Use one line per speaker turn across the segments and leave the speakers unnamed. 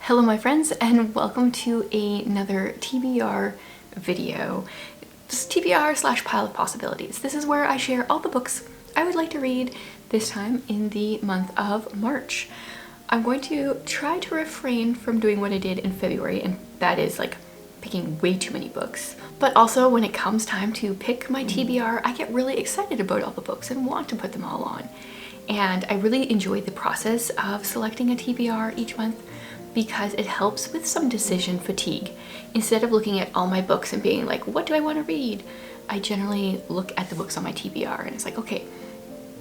Hello my friends, and welcome to another TBR video. TBR slash pile of possibilities. This is where I share all the books I would like to read this time in the month of March. I'm going to try to refrain from doing what I did in February, and that is like picking way too many books. But also when it comes time to pick my TBR, I get really excited about all the books and want to put them all on. And I really enjoy the process of selecting a TBR each month, because it helps with some decision fatigue. Instead of looking at all my books and being like, what do I want to read? I generally look at the books on my TBR and it's like, okay,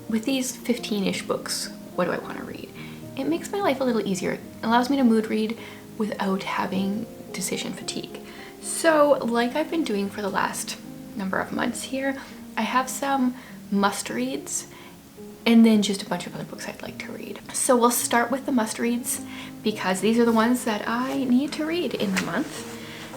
with these 15-ish books, what do I want to read? It makes my life a little easier. It allows me to mood read without having decision fatigue. So like I've been doing for the last number of months here, I have some must reads and then just a bunch of other books I'd like to read. So we'll start with the must reads because these are the ones that I need to read in the month.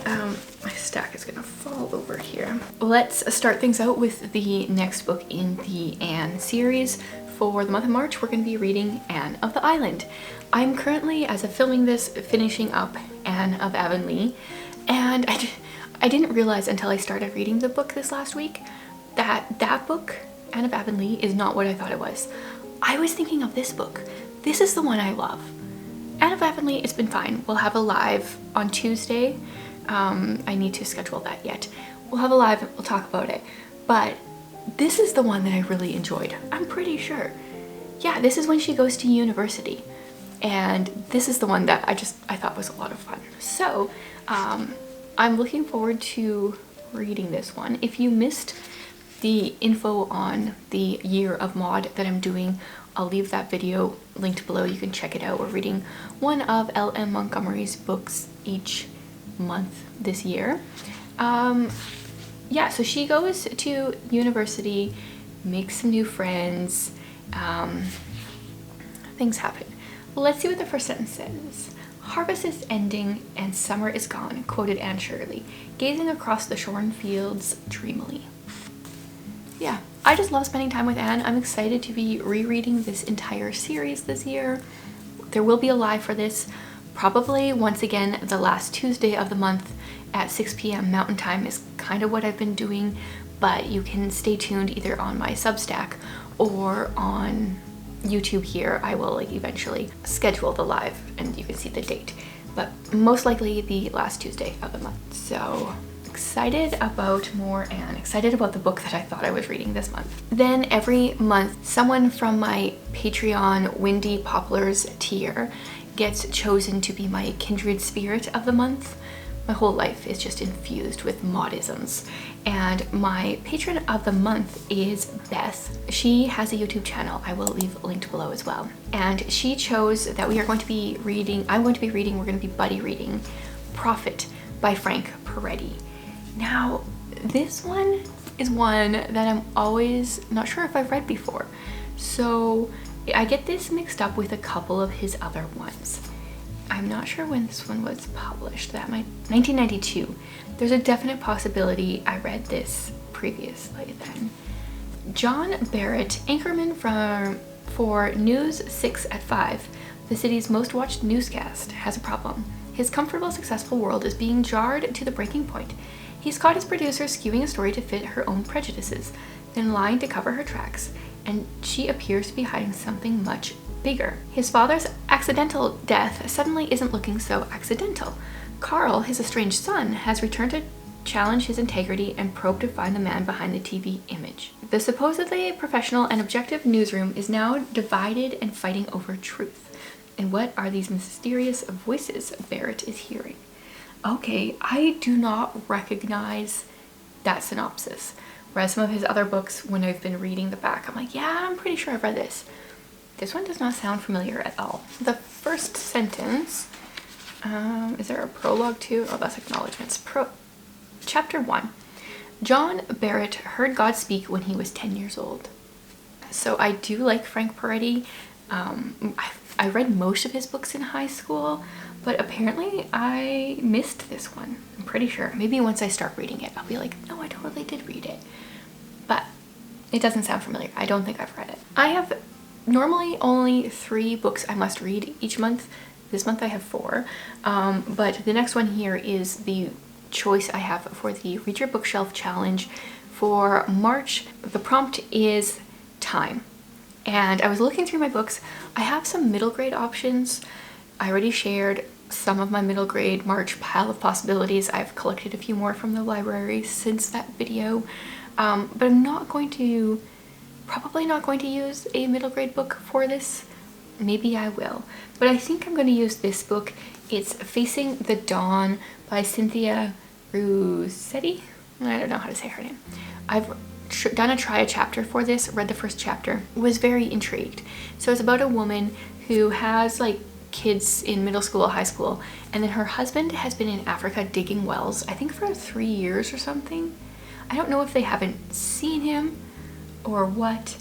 My stack is gonna fall over here. Let's start things out with the next book in the Anne series. For the month of March, we're gonna be reading Anne of the Island. I'm currently, as of filming this, finishing up Anne of Avonlea, and I didn't realize until I started reading the book this last week that that book, Anne of Avonlea, is not what I thought it was. I was thinking of this book. This is the one I love. Anne of Avonlea, it's been fine. We'll have a live on Tuesday. I need to schedule that yet. We'll have a live and we'll talk about it. But this is the one that I really enjoyed. I'm pretty sure. Yeah, this is when she goes to university. And this is the one that I thought was a lot of fun. So I'm looking forward to reading this one. If you missed the info on the year of mod that I'm doing, I'll leave that video linked below. You can check it out. We're reading one of L.M. Montgomery's books each month this year. Yeah, so she goes to university, makes some new friends, things happen. Let's see what the first sentence says. Harvest is ending and summer is gone, quoted Anne Shirley, gazing across the shorn fields dreamily. Yeah, I just love spending time with Anne. I'm excited to be rereading this entire series this year. There will be a live for this, probably once again the last Tuesday of the month at 6 p.m. Mountain Time is kind of what I've been doing, but you can stay tuned either on my Substack or on YouTube here. I will eventually schedule the live and you can see the date, but most likely the last Tuesday of the month. So excited about more Anne, excited about the book that I thought I was reading this month. Then every month, someone from my Patreon Windy Poplars tier gets chosen to be my kindred spirit of the month. My whole life is just infused with modisms. And my patron of the month is Beth. She has a YouTube channel. I will leave linked below as well. And she chose that we are going to be reading, we're going to be buddy reading Prophet by Frank Peretti. Now, this one is one that I'm always not sure if I've read before. So I get this mixed up with a couple of his other ones. I'm not sure when this one was published. That might 1992. There's a definite possibility I read this previously then. John Barrett, anchorman for News 6 at 5, the city's most watched newscast, has a problem. His comfortable, successful world is being jarred to the breaking point. He's caught his producer skewing a story to fit her own prejudices, then lying to cover her tracks, and she appears to be hiding something much bigger. His father's accidental death suddenly isn't looking so accidental. Carl, his estranged son, has returned to challenge his integrity and probe to find the man behind the TV image. The supposedly professional and objective newsroom is now divided and fighting over truth. And what are these mysterious voices Barrett is hearing? Okay, I do not recognize that synopsis. Whereas some of his other books, when I've been reading the back, I'm like, yeah, I'm pretty sure I've read this. This one does not sound familiar at all. The first sentence, is there a prologue too? Oh, that's acknowledgements. Chapter 1. John Barrett heard God speak when he was 10 years old. So I do like Frank Peretti. I read most of his books in high school, but apparently I missed this one. I'm pretty sure. Maybe once I start reading it, I'll be like, no, I totally did read it. But it doesn't sound familiar. I don't think I've read it. I have normally only 3 books I must read each month. This month I have 4, but the next one here is the choice I have for the Read Your Bookshelf challenge for March. The prompt is time, and I was looking through my books. I have some middle grade options. I already shared some of my middle grade March pile of possibilities. I've collected a few more from the library since that video, but I'm probably not going to use a middle grade book for this. Maybe I will, but I think I'm going to use this book. It's Facing the Dawn by Cynthia Russetti. I don't know how to say her name. I've done a try a chapter for this, read the first chapter, was very intrigued. So it's about a woman who has like kids in middle school, high school, and then her husband has been in Africa digging wells, I think for 3 years or something. I don't know if they haven't seen him or what,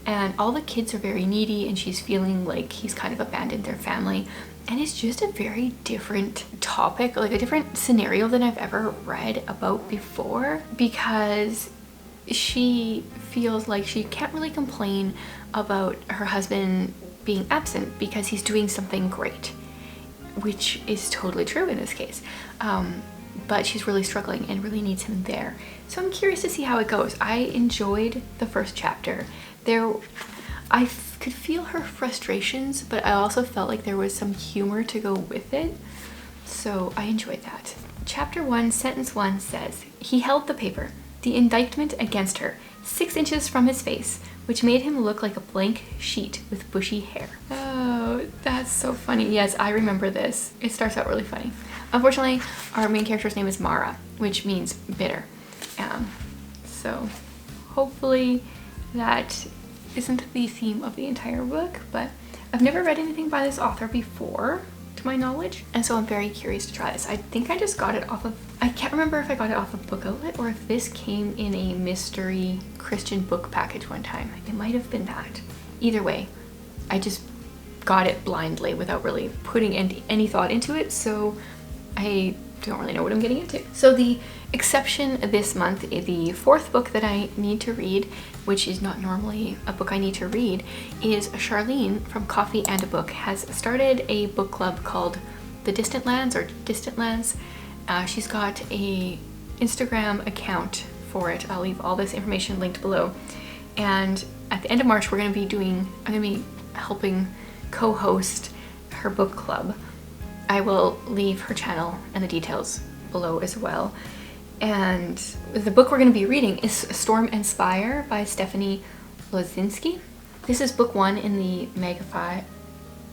and all the kids are very needy and she's feeling like he's kind of abandoned their family. And it's just a very different topic, like a different scenario than I've ever read about before, because she feels like she can't really complain about her husband being absent because he's doing something great, which is totally true in this case. But she's really struggling and really needs him there. So I'm curious to see how it goes. I enjoyed the first chapter. I could feel her frustrations, but I also felt like there was some humor to go with it. So I enjoyed that. Chapter 1, sentence 1 says, he held the paper, the indictment against her, 6 inches from his face, which made him look like a blank sheet with bushy hair. Oh, that's so funny. Yes, I remember this. It starts out really funny. Unfortunately, our main character's name is Mara, which means bitter. So hopefully that isn't the theme of the entire book, but I've never read anything by this author before, to my knowledge, and so I'm very curious to try this. I think I just got it off of, I can't remember if I got it off of Book Outlet or if this came in a mystery Christian book package one time. It might have been that. Either way, I just got it blindly without really putting any thought into it, so I don't really know what I'm getting into. So the exception this month, the 4th book that I need to read, which is not normally a book I need to read, is Charlene from Coffee and a Book has started a book club called The Distant Lands or Distant Lands. She's got a Instagram account for it. I'll leave all this information linked below. And at the end of March, I'm going to be helping co-host her book club. I will leave her channel and the details below as well. And the book we're going to be reading is Storm and Spire by Stephanie Lozinski. This is book 1 in the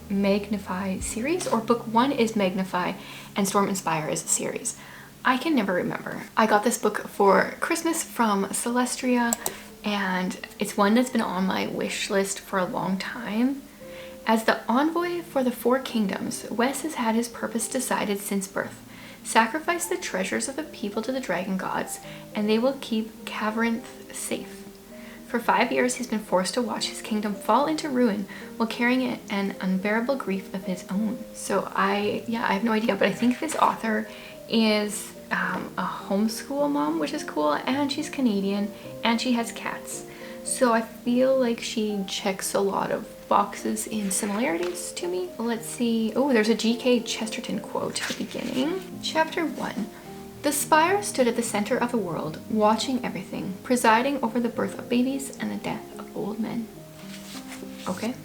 Magnify series, or book 1 is Magnify and Storm and Spire is a series. I can never remember. I got this book for Christmas from Celestria, and it's one that's been on my wish list for a long time. As the envoy for the 4 kingdoms, Wes has had his purpose decided since birth. Sacrifice the treasures of the people to the dragon gods, and they will keep Caverinth safe. For 5 years, he's been forced to watch his kingdom fall into ruin while carrying an unbearable grief of his own. So I have no idea, but I think this author is a homeschool mom, which is cool, and she's Canadian, and she has cats. So I feel like she checks a lot of boxes in similarities to me. Let's see. Oh, there's a G.K. Chesterton quote at the beginning. Chapter 1. The spire stood at the center of the world, watching everything, presiding over the birth of babies and the death of old men. Okay,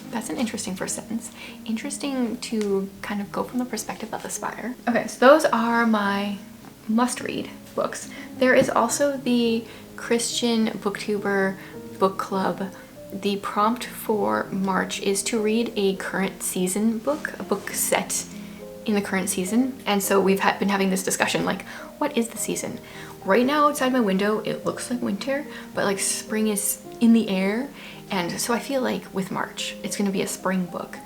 that's an interesting first sentence. Interesting to kind of go from the perspective of the spire. Okay, so those are my must-read books. There is also the Christian Booktuber book club. The prompt for March is to read a current season book, a book set in the current season. And so we've been having this discussion, like, what is the season? Right now outside my window, it looks like winter, but like spring is in the air. And so I feel like with March, it's gonna be a spring book.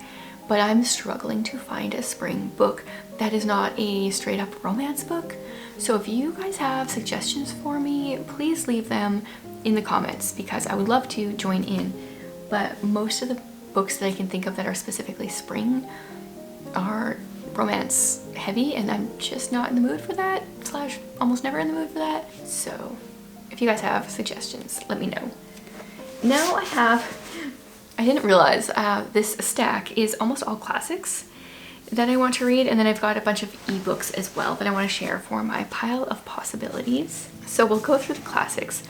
But I'm struggling to find a spring book that is not a straight up romance book. So if you guys have suggestions for me, please leave them in the comments because I would love to join in. But most of the books that I can think of that are specifically spring are romance heavy, and I'm just not in the mood for that, / almost never in the mood for that. So if you guys have suggestions, let me know. Now I didn't realize this stack is almost all classics. that I want to read, and then I've got a bunch of ebooks as well that I want to share for my pile of possibilities. So we'll go through the classics.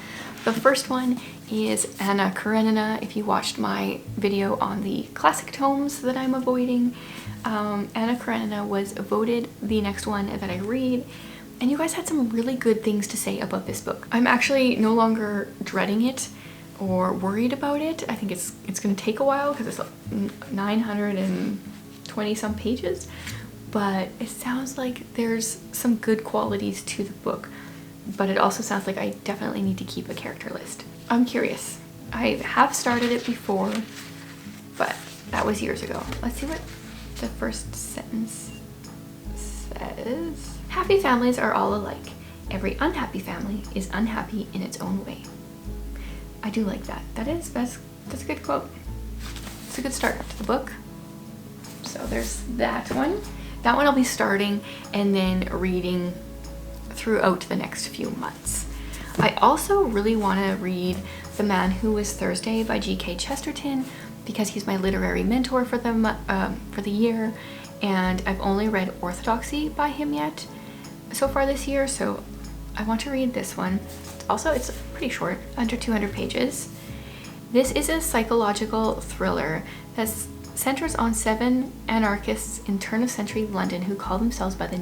The first one is Anna Karenina. If you watched my video on the classic tomes that I'm avoiding, Anna Karenina was voted the next one that I read, and you guys had some really good things to say about this book. I'm actually no longer dreading it or worried about it. I think it's going to take a while because it's 920 some pages, but it sounds like there's some good qualities to the book, but it also sounds like I definitely need to keep a character list. I'm curious. I have started it before, but that was years ago. Let's see what the first sentence says. Happy families are all alike. Every unhappy family is unhappy in its own way. I do like that. That's a good quote. It's a good start to the book. So there's that one. That one I'll be starting and then reading throughout the next few months. I also really want to read The Man Who Was Thursday by G.K. Chesterton because he's my literary mentor for the year, and I've only read Orthodoxy by him yet so far this year, so I want to read this one. Also, it's pretty short, under 200 pages. This is a psychological thriller that centers on 7 anarchists in turn-of-century London who call themselves by the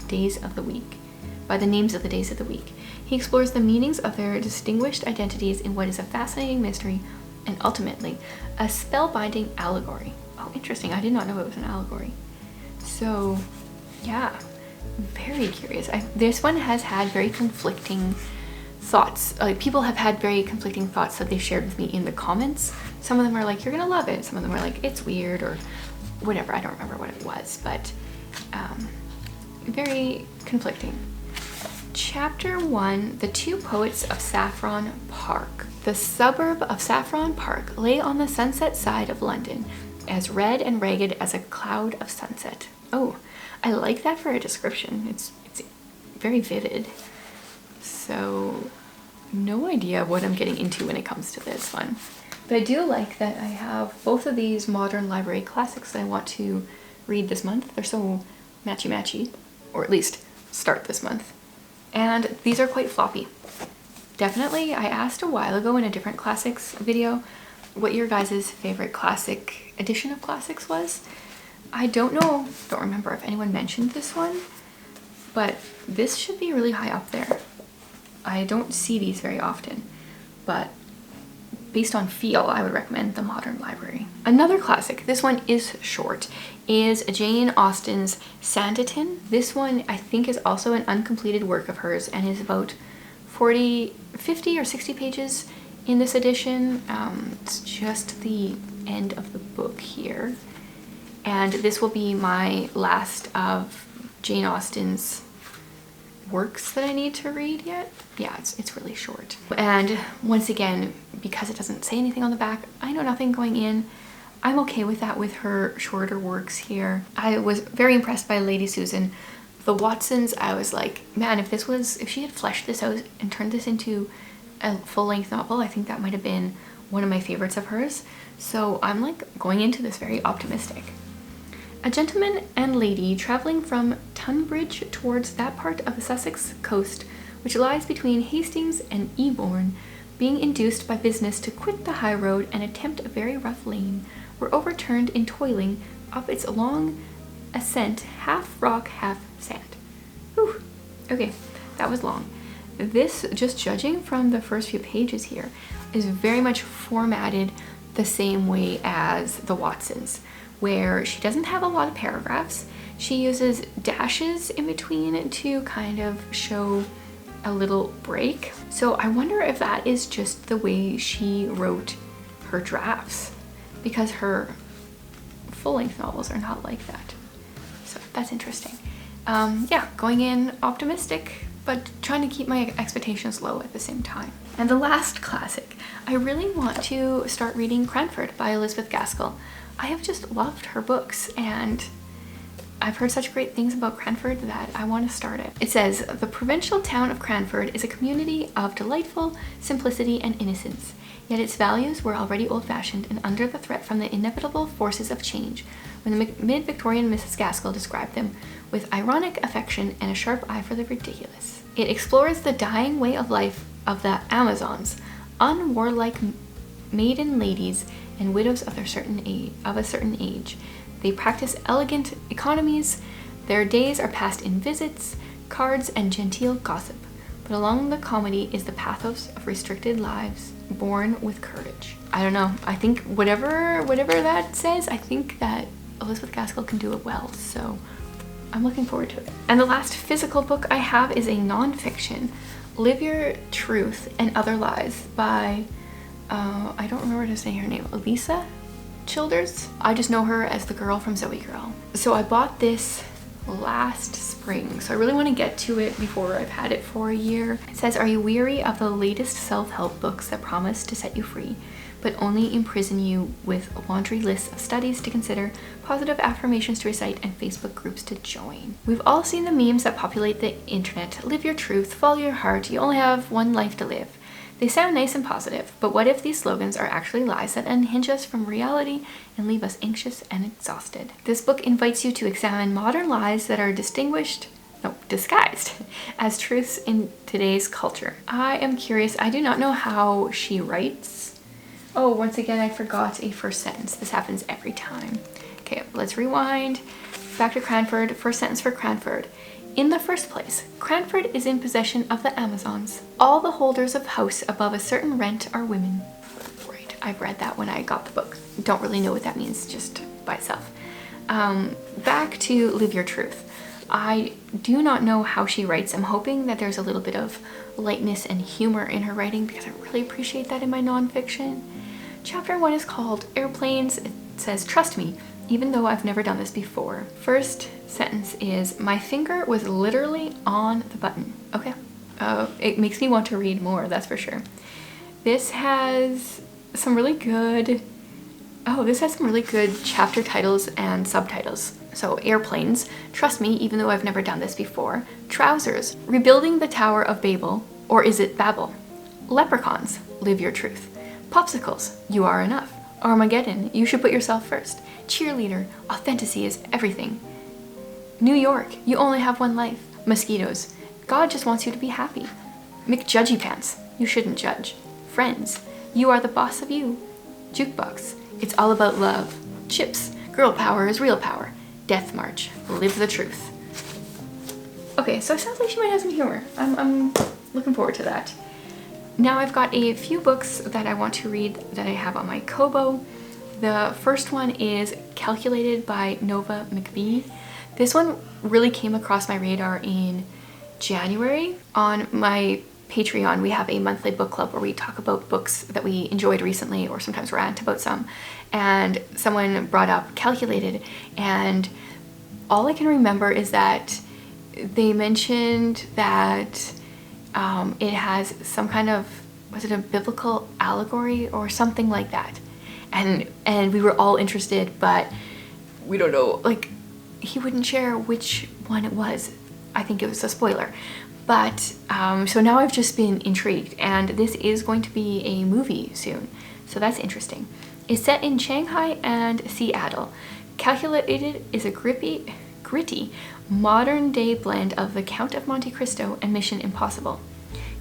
names of the days of the week. He explores the meanings of their distinguished identities in what is a fascinating mystery and ultimately a spellbinding allegory. Oh, interesting. I did not know it was an allegory. So, yeah, very curious. This one has had very conflicting thoughts. People have had very conflicting thoughts that they shared with me in the comments. Some of them are like, you're gonna love it. Some of them are like, it's weird or whatever. I don't remember what it was, but very conflicting. Chapter 1, The Two Poets of Saffron Park. The suburb of Saffron Park lay on the sunset side of London, as red and ragged as a cloud of sunset. Oh, I like that for a description. It's very vivid. So, no idea what I'm getting into when it comes to this one. But I do like that I have both of these modern library classics that I want to read this month. They're so matchy-matchy, or at least start this month. And these are quite floppy. Definitely, I asked a while ago in a different classics video what your guys' favorite classic edition of classics was. I don't remember if anyone mentioned this one, but this should be really high up there. I don't see these very often, but based on feel, I would recommend the Modern Library. Another classic, this one is short, is Jane Austen's Sanditon. This one I think is also an uncompleted work of hers and is about 50 or 60 pages in this edition. It's just the end of the book here. And this will be my last of Jane Austen's works that I need to read yet. Yeah, it's really short. And once again, because it doesn't say anything on the back, I know nothing going in. I'm okay with that with her shorter works here. I was very impressed by Lady Susan. The Watsons, I was like, man, if she had fleshed this out and turned this into a full-length novel, I think that might have been one of my favorites of hers. So I'm like going into this very optimistic. A gentleman and lady traveling from Tunbridge towards that part of the Sussex coast which lies between Hastings and Eborn, being induced by business to quit the high road and attempt a very rough lane, were overturned in toiling up its long ascent, half rock, half sand. Whew. Okay, that was long. This, just judging from the first few pages here, is very much formatted the same way as the Watsons, where she doesn't have a lot of paragraphs. She uses dashes in between to kind of show a little break. So I wonder if that is just the way she wrote her drafts, because her full-length novels are not like that. So that's interesting. Yeah, going in optimistic, but trying to keep my expectations low at the same time. And the last classic, I really want to start reading Cranford by Elizabeth Gaskell. I have just loved her books, and I've heard such great things about Cranford that I want to start it. It says, the provincial town of Cranford is a community of delightful simplicity and innocence, yet its values were already old-fashioned and under the threat from the inevitable forces of change, when the mid-Victorian Mrs. Gaskell described them with ironic affection and a sharp eye for the ridiculous. It explores the dying way of life of the Amazons, unwarlike maiden ladies and widows of a certain age. They practice elegant economies. Their days are passed in visits, cards, and genteel gossip. But along the comedy is the pathos of restricted lives, born with courage. I don't know. I think whatever that says, I think that Elizabeth Gaskell can do it well. So I'm looking forward to it. And the last physical book I have is a nonfiction, Live Your Truth and Other Lies by, I don't remember how to say her name, Elisa Childers. I just know her as the girl from Zoe Girl. So I bought this last spring, so I really want to get to it before I've had it for a year. It says, are you weary of the latest self-help books that promise to set you free, but only imprison you with a laundry list of studies to consider, positive affirmations to recite, and Facebook groups to join? We've all seen the memes that populate the internet. Live your truth, follow your heart, you only have one life to live. They sound nice and positive, but what if these slogans are actually lies that unhinge us from reality and leave us anxious and exhausted? This book invites you to examine modern lies that are disguised as truths in today's culture. I am curious. I do not know how she writes. Oh, once again, I forgot a first sentence. This happens every time. Okay, let's rewind. Back to Cranford. First sentence for Cranford. In the first place, Cranford is in possession of the Amazons. All the holders of house above a certain rent are women. Right, I've read that when I got the book. Don't really know what that means just by itself. Back to Live Your Truth. I do not know how she writes. I'm hoping that there's a little bit of lightness and humor in her writing because I really appreciate that in my nonfiction. Chapter 1 is called Airplanes. It says, trust me, even though I've never done this before. First sentence is, my finger was literally on the button. Okay. It makes me want to read more, that's for sure. This has some really good chapter titles and subtitles. So Airplanes, trust me, even though I've never done this before. Trousers, rebuilding the Tower of Babel, or is it Babel? Leprechauns, live your truth. Popsicles, you are enough. Armageddon, you should put yourself first. Cheerleader, authenticity is everything. New York, you only have one life. Mosquitoes, God just wants you to be happy. McJudgy Pants, you shouldn't judge. Friends, you are the boss of you. Jukebox, it's all about love. Chips, girl power is real power. Death March, live the truth. Okay, so it sounds like she might have some humor. I'm looking forward to that. Now I've got a few books that I want to read that I have on my Kobo. The first one is Calculated by Nova McBee. This one really came across my radar in January. On my Patreon, we have a monthly book club where we talk about books that we enjoyed recently or sometimes rant about some. And someone brought up Calculated, and all I can remember is that they mentioned that it has some kind of, was it a biblical allegory or something like that? And we were all interested, but we don't know, like, he wouldn't share which one it was. I think it was a spoiler. But so now I've just been intrigued, and this is going to be a movie soon, so that's interesting. It's set in Shanghai and Seattle. Calculated is a gritty modern-day blend of The Count of Monte Cristo and Mission Impossible.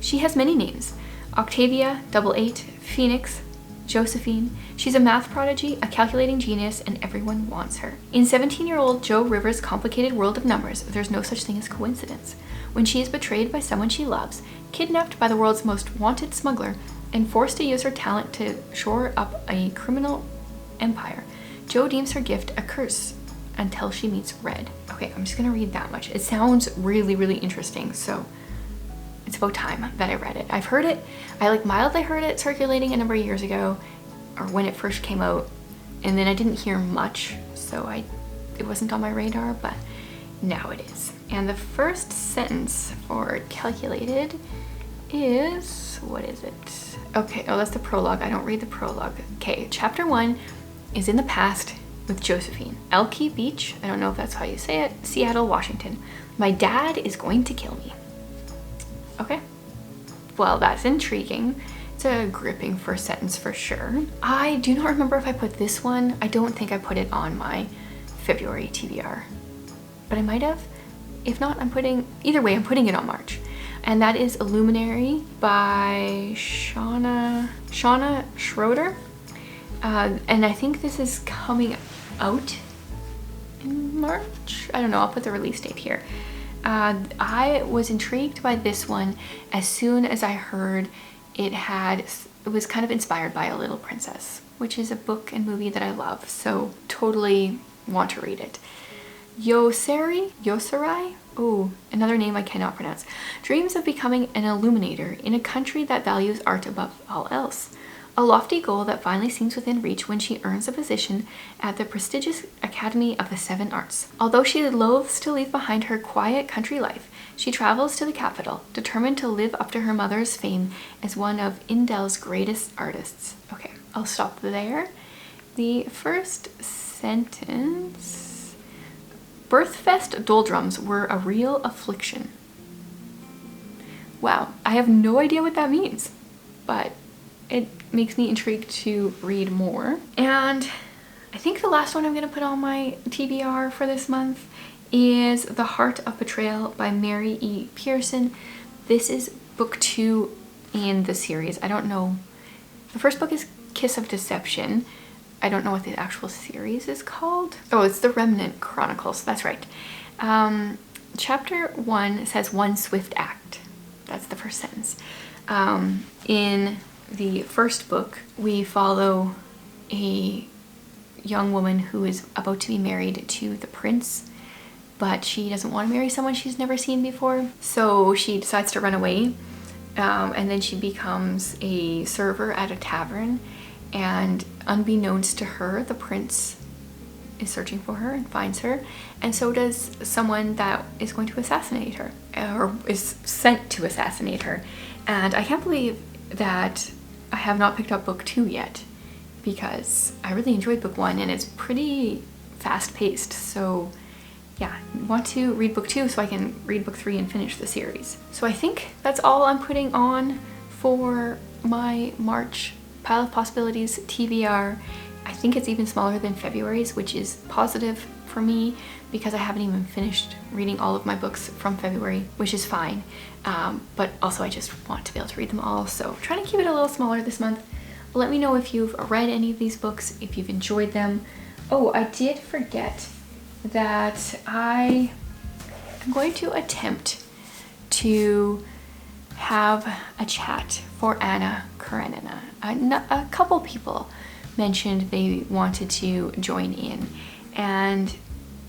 She has many names: Octavia, 88, Phoenix, Josephine. She's a math prodigy, a calculating genius, and everyone wants her. In 17-year-old Joe Rivers' complicated world of numbers, there's no such thing as coincidence. When she is betrayed by someone she loves, kidnapped by the world's most wanted smuggler, and forced to use her talent to shore up a criminal empire, Joe deems her gift a curse until she meets Red. Okay, I'm just gonna read that much. It sounds really, really interesting, so it's about time that I read it. I've heard it, I like mildly heard it circulating a number of years ago, or when it first came out, and then I didn't hear much, so it wasn't on my radar, but now it is. And the first sentence for Calculated is, what is it? Okay, oh, that's the prologue. I don't read the prologue. Okay, chapter 1 is in the past with Josephine. Elke Beach, I don't know if that's how you say it, Seattle, Washington. My dad is going to kill me. Okay, well, that's intriguing. It's a gripping first sentence for sure. I do not remember if I put this one. I don't think I put it on my February TBR, but I might have. If not, either way, I'm putting it on March. And that is Illuminary by Shauna Schroeder. And I think this is coming out in March. I don't know, I'll put the release date here. I was intrigued by this one as soon as I heard it was kind of inspired by A Little Princess, which is a book and movie that I love, so totally want to read it. Yoserai? Oh, another name I cannot pronounce. Dreams of becoming an illuminator in a country that values art above all else. A lofty goal that finally seems within reach when she earns a position at the prestigious Academy of the Seven Arts. Although she loathes to leave behind her quiet country life, she travels to the capital, determined to live up to her mother's fame as one of Indel's greatest artists. Okay, I'll stop there. The first sentence. Birthfest doldrums were a real affliction. Wow, I have no idea what that means, but it makes me intrigued to read more. And I think the last one I'm going to put on my TBR for this month is The Heart of Betrayal by Mary E. Pearson. This is book 2 in the series. I don't know. The first book is Kiss of Deception. I don't know what the actual series is called. Oh, it's The Remnant Chronicles. That's right. Chapter 1 says one swift act. That's the first sentence. In the first book, we follow a young woman who is about to be married to the prince, but she doesn't want to marry someone she's never seen before. So she decides to run away, and then she becomes a server at a tavern, and unbeknownst to her, the prince is searching for her and finds her, and so does someone that is going to assassinate her, or is sent to assassinate her. And I can't believe that I have not picked up book 2 yet, because I really enjoyed book 1 and it's pretty fast-paced. So yeah, I want to read book 2 so I can read book 3 and finish the series. So I think that's all I'm putting on for my March Pile of Possibilities TBR. I think it's even smaller than February's, which is positive for me because I haven't even finished reading all of my books from February, which is fine. But also I just want to be able to read them all, so trying to keep it a little smaller this month. Let me know if you've read any of these books, if you've enjoyed them. Oh, I did forget that I am going to attempt to have a chat for Anna Karenina. A couple people mentioned they wanted to join in, and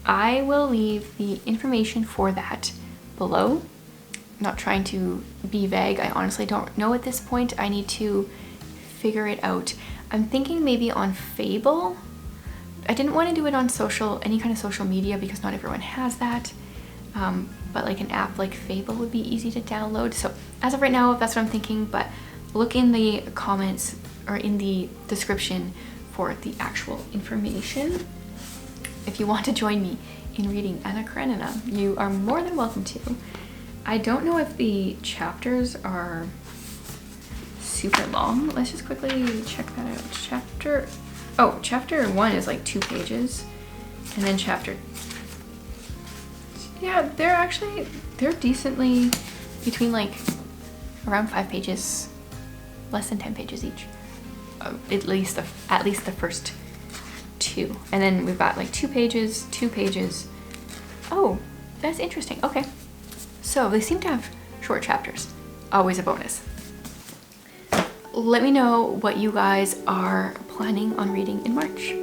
I will leave the information for that below. I'm not trying to be vague. I honestly don't know at this point. I need to figure it out. I'm thinking maybe on Fable. I didn't want to do it on any kind of social media because not everyone has that. But like an app like Fable would be easy to download. So as of right now, that's what I'm thinking, but look in the comments or in the description for the actual information. If you want to join me in reading Anna Karenina, you are more than welcome to. I don't know if the chapters are super long. Let's just quickly check that out. Chapter 1 is like 2 pages, and then yeah, they're decently between like around 5 pages, less than 10 pages each. At least the first 2, and then we've got like 2 pages. Oh, that's interesting. Okay, so they seem to have short chapters. Always a bonus. Let me know what you guys are planning on reading in March.